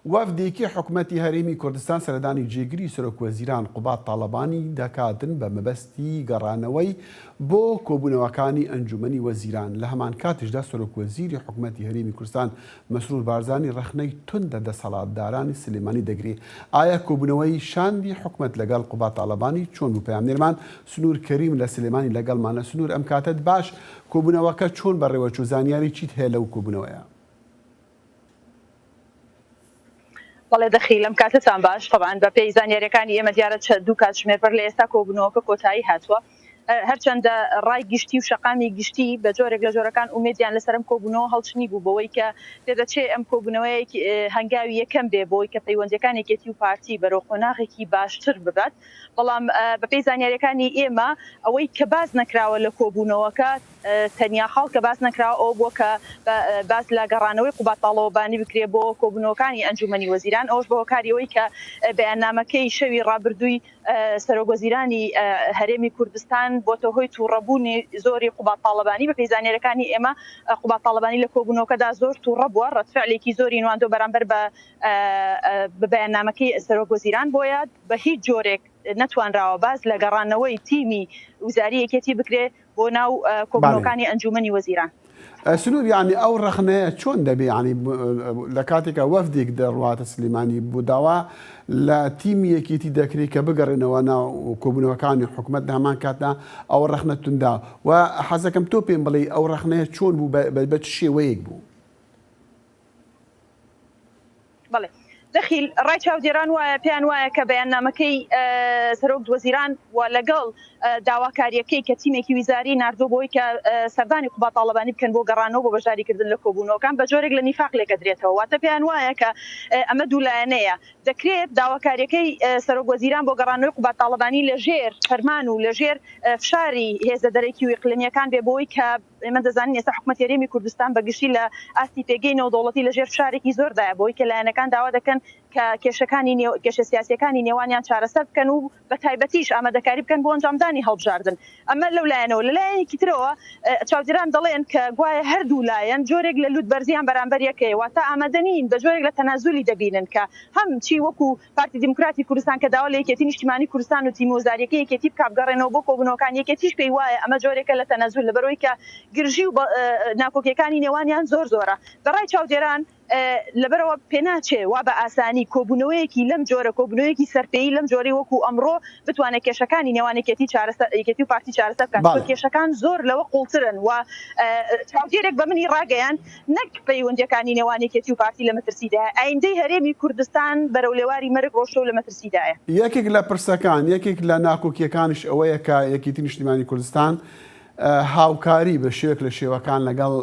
وەفدێکی حکوومەتی هەرێمی کوردستان سەردانی جێگیری سەرۆکوەزیران قوبات تاڵەبانی دەکاتن بە مەبەستی گەڕانەوەی بۆ کۆبوونەوەکانی ئەنجومەنی وەزیران. لە هەمان کاتیشدا سەرۆکوەزیری حکوومەتی هەرێمی کوردستان مەسرور بارزانی ڕەخنەی توندە دەسەڵاتدارانی سلێمانی دەگرێت. ئایا کۆبوونەوەی شاندی حکوومەت لەگەڵ قوبات تاڵەبانی چۆن بوو؟ پەیامنێرمان سنوور کەریم لە سلێمانی لەگەڵمانە. سنوور، ئەم کاتت باش، کۆبوونەوەکە چۆن بەڕێوەچوو؟ زانیاری چیت هەیە لەو کۆبوونەوەیە؟ بەڵێ دەخی لەم کاتتان باش. طبعاً بە پێی زانیاریەکانی ئێمە دیارە دوو کات ژمێربەر لە ئێستا کۆبوونەوەکە کۆتایی هاتووە. هەرچەندە ڕای گشتی و شەقامی گشتی بە جۆرێک لە جۆرەکان ئومێدیان لەسەرم کۆبوونەوە هەڵچنی بوو بەوەی کە دەدەچێت ئەم کۆبوونەوەیەکی هەنگاوی یەکەم بێ بۆی کە پەیوەندیەکانێکی و پارتی بەرەو قۆناغێکی باشتر ببات. بەڵام بە پێی زانیاریەکانی ئێمە ئەوەی کە باز نەکراوە لە کۆبوونەوەکە تەنیا خاڵ کە باز نەکراوە ئەو بۆ کە باز لە گەڕانەوەی قوبات تاڵەبانی بکرێ بۆ کۆبوونەوەکانی ئەنجومەنی وەزیران، ئەوش بۆ هۆکاریەوەی کە بەیاننامەکەی شەوی ڕابردووی سەرۆکوەزیرانی هەرێمی کوردستان بۆتە هۆی تووڕەبوونی زۆری قوبات تاڵەبانی. بە پێی زانیاریەکانی ئێمە قوبات تاڵەبانی لە کۆبوونەوەکەدا زۆر تووڕە بووە، ڕەتفعلێکی زۆری نواندۆ بەرامبەر بە بەیاننامەکەی سەرۆکوەزیران بۆیە بە هیچ جۆرێک نەتوانراوە باز لە گەڕانەوەی تیمی وزاری یەکێتی بکرێ بۆ ناو کۆبوونەوەکانی ئەنجومەنی وەزیران. سنوور، یعنی ئەو ڕەخنەیە چۆن دەبێ؟ ینی لە کاتێکە وەفدێک دەڕواتە سلێمانی بوو داوا لە تیمی یەکێتی دەکرێت کە بگەڕێنەوە ناو کۆبوونەوەکانی حکوومەت لە هەمان کاتدا ئەو ڕەخنە توندا و حەزەکەم تۆ پێم بڵێ ئەو ڕەخنەیە چۆن بوو، بە چ شێوەیەک بوو؟ بەڵێ دەخیل ڕای چاودێران وایە پێیان وایە کە بەیاننامەکەی سەرۆک وەزیران و لەگەڵ داواکاریەکەی کە تیمێکی ویزاری ناردۆ بۆی کە سەردانی قوبات تاڵەبانی بکەن بۆ گەڕانەوە بۆ بەشداریکردن لە کۆبوونەوەکان بە جۆرێک لە نیفاق لێکەدرێتەوە. واتە پێیان وایە کە ئەمە دوولایەنەیە، دەکرێت داواکاریەکەی سەرۆک وەزیران بۆ گەڕانەوەی قوبات تاڵەبانی لە ژێر فەرمان و لە ژێر فشاری هێزە دەرەکی و ئیقلیمیەکان بێ بۆی کە ئێمە دەزانین ئێستا حکوومەتی هەرێمی کوردستان بەگشتی لە ئاستی پێگەی نێودەوڵەتی لە ژێر فشارێکی زۆردایە بۆی کە لایەنەکان داوا دەکەن کە کێشە سیاسیەکانی نێوانیان چارەسەر بکەن و بە تایبەتیش ئامادەکاری بکەن بۆ ئەنجامدانی هەڵبژاردن. ئەمە لەو لایەنەوە. لە لایەنێکی ترەوە چاودێران دەڵێن کە گوایە هەردوو لایەن جۆرێک لە لوتبەرزیان بەرامبەر یەکەیە، واتە ئامادە نین بە جۆرێک لە تەنازولی دەبینن کە هەم چی وەکو پارتی دیموکراتی کوردستان کە داوا لە یەکێتی نیشتیمانی کوردستان و تیمی وەزاریەکەی یەکێتی بکابگەڕێنەوە بۆ کۆبوونەوەکان یەکێتیش پێی وایە ئەمە جۆرێکە لە تەنازول لەبەرەوەی کە گرژی و ناکۆکیەکانی نێوانیان زۆر زۆرە. بەڕای چاودێران لەبەرەوە پێناچێ وا بە ئاسانی کۆبوونەوەیەکی لەم جۆرە کۆبوونەوەیەکی سەرپێیی لەم جۆری وەکو ئەمڕۆ بتوانێت کێشەکانی نێوانێکێتی یەکێتی و پارتی چارەسەر بکات. کێشەکان زۆر لەوە قوڵترن و چاودێرێک بە منی ڕاگەیان نەک پەیوەندیەکانی نێوانێکێتی و پارتی لە مەترسیدایە، ئایندەی هەرێمی کوردستان بەرەو لێواری مەرگ ڕۆژتۆ لە مەترسیدایە. یەکێک لە پرسەکان، یەکێک لە ناکۆکیەکانش ئەوەیە کە یەکێتی نیشتیمانی کوردستان هاوکاری بە شێوەک لە شێوەکان لەگەڵ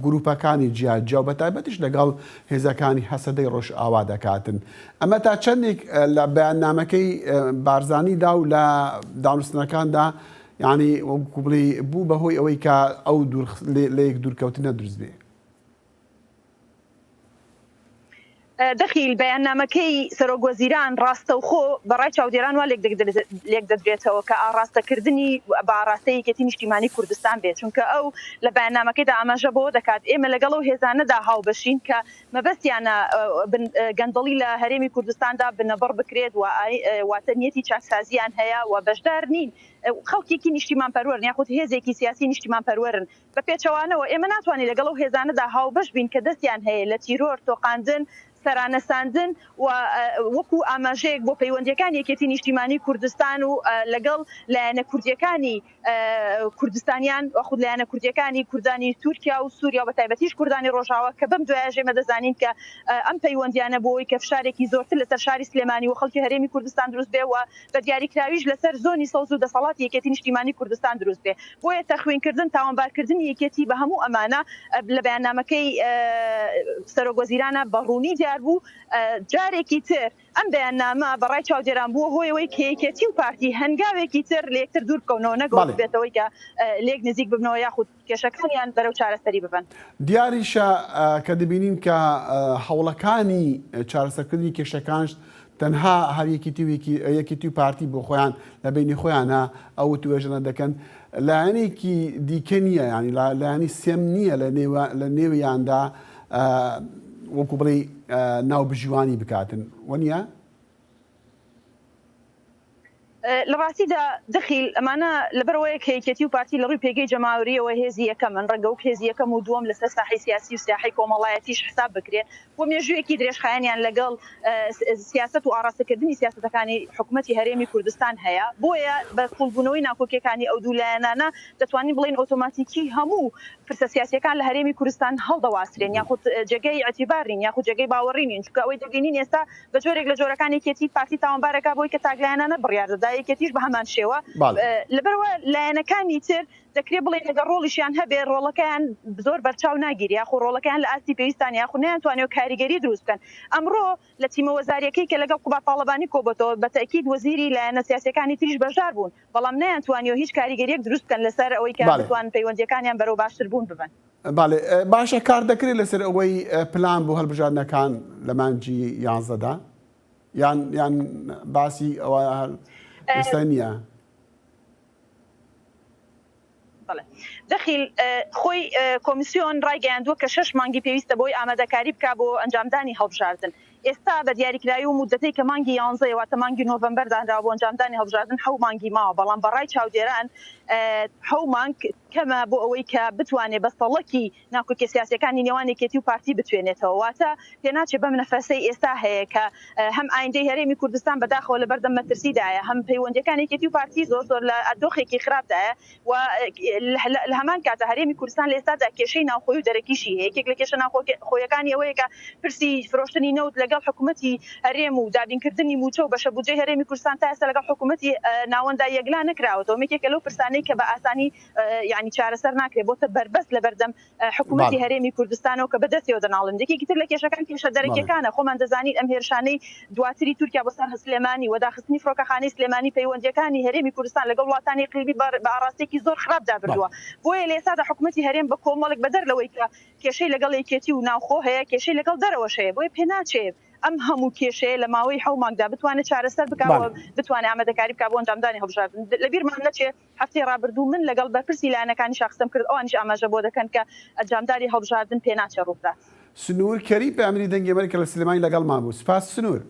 گروپەکانی جیاجیا و بە تایبەتیش لەگەڵ هێزەکانی هەسەدەی ڕۆژ ئاوا دەکاتن. ئەمە تا چەندێک لە بەیاننامەکەی بارزانیدا و لە داونستنەکاندا یعنی وەکو بڵێ بوو بەهۆی ئەوەی کە ئەو لە یەک دوورکەوتنە دروست بێ؟ دەخیل بەیاننامەکەی سەرۆک وەزیران ڕاستەوخۆ بەڕای چاودێران وا لێک دەدرێتەوە کە ئاڕاستەکردنی بە ئاڕاستەی یەکێتی نیشتیمانی کوردستان بێت، چونکە ئەو لە بەیاننامەکەیدا ئاماژە بۆ دەکات ئێمە لەگەڵ ئەو هێزانەدا هاوبەشین کە مەبەستیانە گەندەڵی لە هەرێمی کوردستاندا بنەبڕ بکرێت و واتە نیەتی چاکسازیان هەیە و بەشدار نین خەڵکێکی نیشتیمان پەروەرن یاخود هێزێکی سیاسی نیشتیمان پەروەرن. بە پێچەوانەوە ئێمە ناتوانین لەگەڵ ئەو هێزانەدا هاوبەش بین کە دەستیان هەیە لە تیرۆر، تۆقاندن، سەرانەساندن و وەکو ئاماژەیەک بۆ پەیوەندیەکان یەکێتی نیشتیمانی کوردستان و لەگەڵ لایەنە کوردیەکانی کوردستانیان وەخود لایەنە کوردیەکانی کوردانی تورکیا و سووریا و بە تایبەتیش کوردانی ڕۆژاوە کە بەم دوایە ژێمە دەزانین کە ئەم پەیوەندیانە بۆی کە فشارێکی زۆرتر لەسەر شاری سلێمانی و خەڵکی هەرێمی کوردستان دروست بێ و بە دیاریکراویش لەسەر زۆنی سەوز و دەسەڵاتی یەکێتی نیشتیمانی کوردستان دروست بێ. بۆیە تەخوینکردن تاوانبارکردنی یەکێتی بە هەموو ئەمانە لە بەیاننامەکەی سەرۆک وەزیرانە بەڕوونی دیار بوو. جارێکی تر ئەم بەیاننامە بەڕای چاودێران بووە هۆی ئەوەی کە یەکێتی و پارتی هەنگاوێکی تر لە یەکتر دوور بکەونەوە نەگەڵ بێتەوەی کە لێک نزیک ببنەوە یاخود کێشەکانیان بەرەو چارەسەری ببن. دیاریشە کە دەبینین کە هەوڵەکانی چارەسەرکردنی کێشەکانش تەنها هەر یەکێتی و پارتی بۆ خۆیان لە بینی خۆیانە ئەو توێژنە دەکەن، لایەنێکی دیکە نییە، ینی لایەنی سێم نییە لە نێویاندا وەکو بڵێ ناو بژیوانی بکاتن وەنیە؟ لە ڕاستیدا دەخیل ئەمانە لەبەرەوەی کەیکەتی و پارتی لە ڕووی پێگەی جەماوریەوە هێزی یەکەم من ڕەنگە و هێزی یەکەم و دووەم لەسەر ساحەی سیاسی و سیاحەی کۆمەڵایەتیش حساب بکرێت و مێژوویەکی درێژخایەنیان لەگەڵ سیاست و ئاڕاستەکردنی سیاستەکانی حکوومەتی هەرێمی کوردستان هەیە بۆیە بە قوڵبوونەوەی ناکۆکیەکانی ئەو دوو لایەنانە دەتوانین بڵین ئۆتۆماتیکی هەموو پرسە سیاسیەکان لە هەرێمی کوردستان هەڵدەواسرێن یاخود جێگەی ئەتیبارین یاخود جێگەی باوەڕینین چونکە ئەوەی دەبینین ئێستا بە جۆرێک لە جۆرەکانی یەکێتی پارتی تاوانبارەکە بۆی کە تاگلایەنانە بڕیار دەدا یەکێتیش بە هەمان شێوە لەبەرەوە لایەنەکانی تر دەکرێت بڵێن لەگە ڕۆڵیشیان هەبێ ڕۆڵەکەیان زۆر بەرچاو ناگیری یاخو ڕۆڵەکەیان لە ئاستی پێویستان یاخو نەیانتوانێت کاریگەری دروست بکەن ئەمڕۆ لە تیمە وەزاریەکەی کە لەگەڵ قوبات تاڵەبانی کۆبەتەوە بە تەکید وەزیری لایەنە سیاسیەکانی تریش بەشدار بوون بەڵام نەیانتوانیەوە هیچ کاریگەریەک دروست بکەن لەسەر ئەوەی کە بتوانن پەیوەندیەکانیان بەرەو باشتر بوون ببن. باشە کار دەکرێت لەسەر ئەوەی پلان بۆ هەڵبژاردنەکان لە مانگی 11دا یان باسی ئەوە ئێستا نییە؟ دەخیل خۆی کۆمیسیۆن ڕایگەیاندووە کە 6 مانگی پێویستە بۆی ئامادەکاری بکە بۆ ئەنجامدانی هەڵبژاردن. ئێستا بە دیاریکراوی و مودەتەی کە مانگی 11 واتە مانگی نۆڤەمبەر دانراوە بۆ ئەنجامدانی هەڵبژاردن 7 مانگی ماوە بەڵام بەڕای چاودێران 7 مانگ کەمە بۆ ئەوەی کە بتوانێت بە سەڵکی ناکۆکی سیاسیەکانی نێوان یەکێتی و پارتی بتوێنێتەوە واتە پێناچێت بەم نەفەسەی ئێستا هەیە کە هەم ئایندەی هەرێمی کوردستان بەداخەوە لە بەردەم مەترسیدایە هەم پەیوەندیەکانی یەکێتی و پارتی زۆر لە دۆخێکی خراپدایە و لە هەمان کاتە هەرێمی کوردستان لە ئێستادا کێشەی ناوخۆی و دەرەکیشی هەیە یەکێک لە کێشە ناوخۆیەکانی ئەوەیە کە پرسی فرۆشتنی نەوت لەگەڵ حکوومەتی هەرێم و دابینکردنی موچە و بەشە بودجەی هەرێمی کوردستان تا ئێستا لەگەڵ حکوومەتی ناوەندا یەکلا نەکراوەتەوە یەکێکە لەو پرسانەی کە بە ئاسانی یعنی چارەسەر ناکرێت بۆتە بربەست لە بەردەم حکوومەتی هەرێمی کوردستانەوە کە بەدەستیەوە دەناڵن یەکێکی تر لە کێشەکان کێشە دەرەکیەکانە خۆمان دەزانین ئەم هێرشانەی دواتری تورکیا بۆ سەر سلێمانی و داخستنی فڕۆکەخانەی سلێمانی پەیوەندیەکانی هەرێمی کوردستان لەگەڵ وڵاتانی اقلیمی بە ئاڕاستێکی زۆر خراپدا بردووە بۆیە لە ئێستادا حکوومەتی هەرێم بە کۆمەڵێک بەدەر لەوەی کە کێشەی لەگەڵ یەکێتی و ناوخۆ هەیە کێشەی لەگەڵ دەرەوەش هەیە بۆیە پێناچێت ئەم هەموو کێشەیە لە ماوەی 7 مانگدا بتوانێت چارەسەر بکەوە بتوانێت ئامادەکاری بکات بۆ ئەنجامدانی هەڵبژاردن لەبیرمان نەچێت هەفتەی ڕابردوو من لەگەڵ بەرپرسی لایەنەکانی شاخستەم کرد ئەوانیش ئاماژە بۆ دەکەن کە ئەنجامداری هەڵبژاردن پێناچێت ڕووبدات. سنوور کەری پەیامەری دەنگی ئەمریکا لە سلێمانی لەگەڵمان بوو. سپاس سنوور.